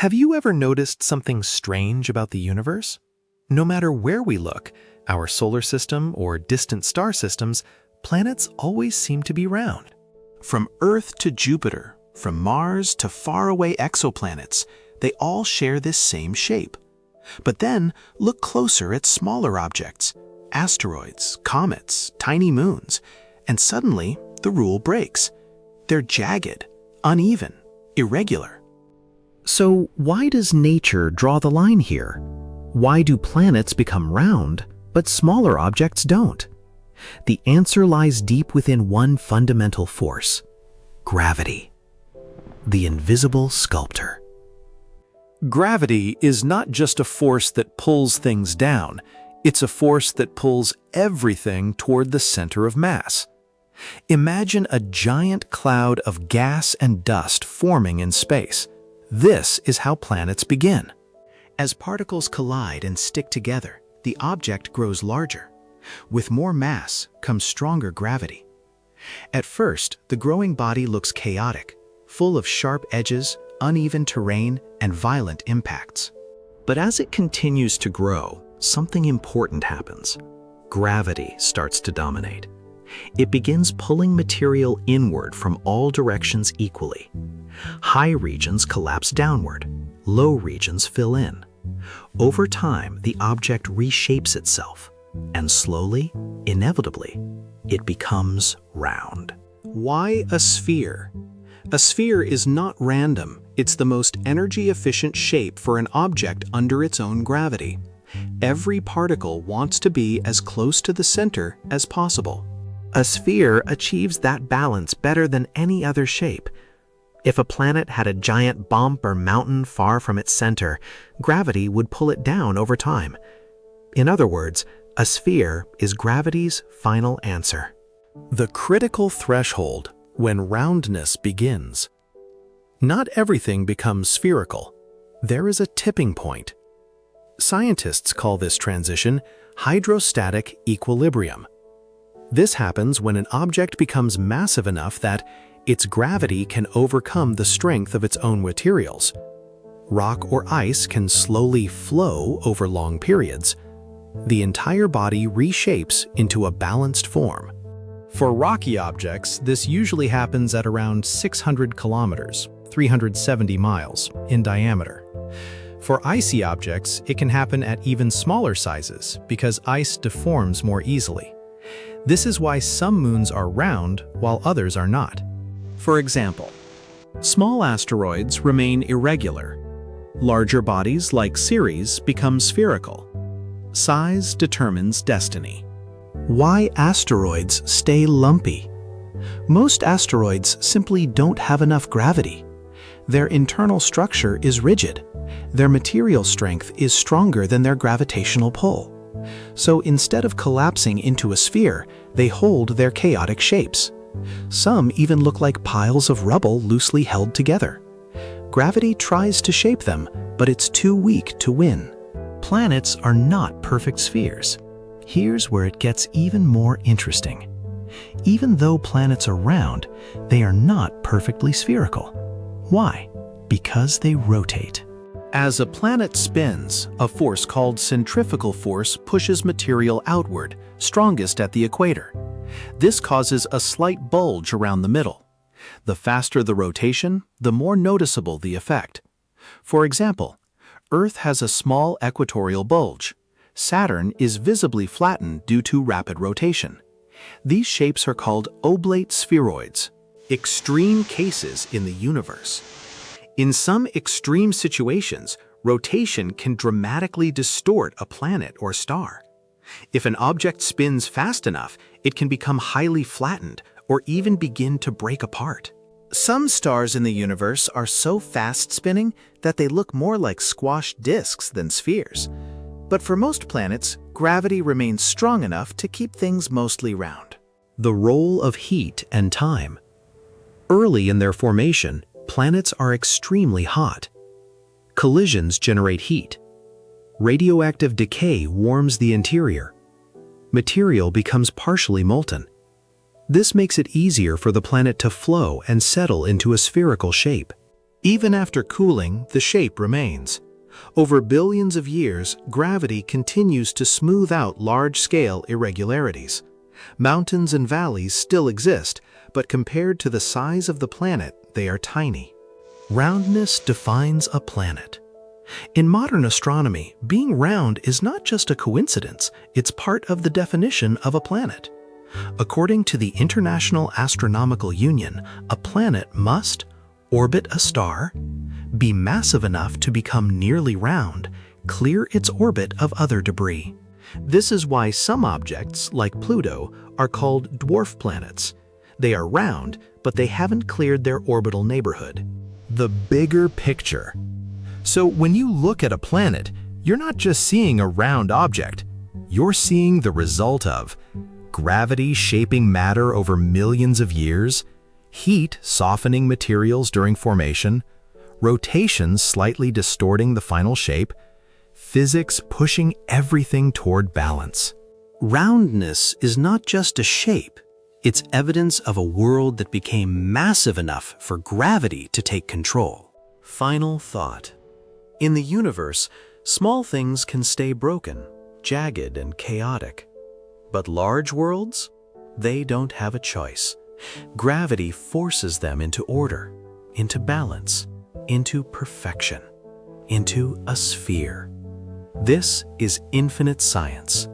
Have you ever noticed something strange about the universe? No matter where we look, our solar system or distant star systems, planets always seem to be round. From Earth to Jupiter, from Mars to faraway exoplanets, they all share this same shape. But then, look closer at smaller objects, asteroids, comets, tiny moons, and suddenly the rule breaks. They're jagged, uneven, irregular. So why does nature draw the line here? Why do planets become round, but smaller objects don't? The answer lies deep within one fundamental force: gravity, the invisible sculptor. Gravity is not just a force that pulls things down, it's a force that pulls everything toward the center of mass. Imagine a giant cloud of gas and dust forming in space. This is how planets begin. As particles collide and stick together, the object grows larger. With more mass comes stronger gravity. At first, the growing body looks chaotic, full of sharp edges, uneven terrain, and violent impacts. But as it continues to grow, something important happens. Gravity starts to dominate. It begins pulling material inward from all directions equally. High regions collapse downward, low regions fill in. Over time, the object reshapes itself, and slowly, inevitably, it becomes round. Why a sphere? A sphere is not random. It's the most energy-efficient shape for an object under its own gravity. Every particle wants to be as close to the center as possible. A sphere achieves that balance better than any other shape. If a planet had a giant bump or mountain far from its center, gravity would pull it down over time. In other words, a sphere is gravity's final answer. The critical threshold when roundness begins. Not everything becomes spherical. There is a tipping point. Scientists call this transition hydrostatic equilibrium. This happens when an object becomes massive enough that its gravity can overcome the strength of its own materials. Rock or ice can slowly flow over long periods. The entire body reshapes into a balanced form. For rocky objects, this usually happens at around 600 kilometers, 370 miles, in diameter. For icy objects, it can happen at even smaller sizes because ice deforms more easily. This is why some moons are round while others are not. For example, small asteroids remain irregular. Larger bodies like Ceres become spherical. Size determines destiny. Why asteroids stay lumpy? Most asteroids simply don't have enough gravity. Their internal structure is rigid. Their material strength is stronger than their gravitational pull. So instead of collapsing into a sphere, they hold their chaotic shapes. Some even look like piles of rubble loosely held together. Gravity tries to shape them, but it's too weak to win. Planets are not perfect spheres. Here's where it gets even more interesting. Even though planets are round, they are not perfectly spherical. Why? Because they rotate. As a planet spins, a force called centrifugal force pushes material outward, strongest at the equator. This causes a slight bulge around the middle. The faster the rotation, the more noticeable the effect. For example, Earth has a small equatorial bulge. Saturn is visibly flattened due to rapid rotation. These shapes are called oblate spheroids, extreme cases in the universe. In some extreme situations, rotation can dramatically distort a planet or star. If an object spins fast enough, it can become highly flattened or even begin to break apart. Some stars in the universe are so fast spinning that they look more like squashed disks than spheres. But for most planets, gravity remains strong enough to keep things mostly round. The role of heat and time. Early in their formation, planets are extremely hot. Collisions generate heat. Radioactive decay warms the interior. Material becomes partially molten. This makes it easier for the planet to flow and settle into a spherical shape. Even after cooling, the shape remains. Over billions of years, gravity continues to smooth out large-scale irregularities. Mountains and valleys still exist, but compared to the size of the planet, they are tiny. Roundness defines a planet. In modern astronomy, being round is not just a coincidence, it's part of the definition of a planet. According to the International Astronomical Union, a planet must orbit a star, be massive enough to become nearly round, clear its orbit of other debris. This is why some objects, like Pluto, are called dwarf planets. They are round, but they haven't cleared their orbital neighborhood. The bigger picture. So when you look at a planet, you're not just seeing a round object. You're seeing the result of gravity shaping matter over millions of years, heat softening materials during formation, rotation slightly distorting the final shape, physics pushing everything toward balance. Roundness is not just a shape. It's evidence of a world that became massive enough for gravity to take control. Final thought. In the universe, small things can stay broken, jagged and chaotic. But large worlds? They don't have a choice. Gravity forces them into order, into balance, into perfection, into a sphere. This is infinite science.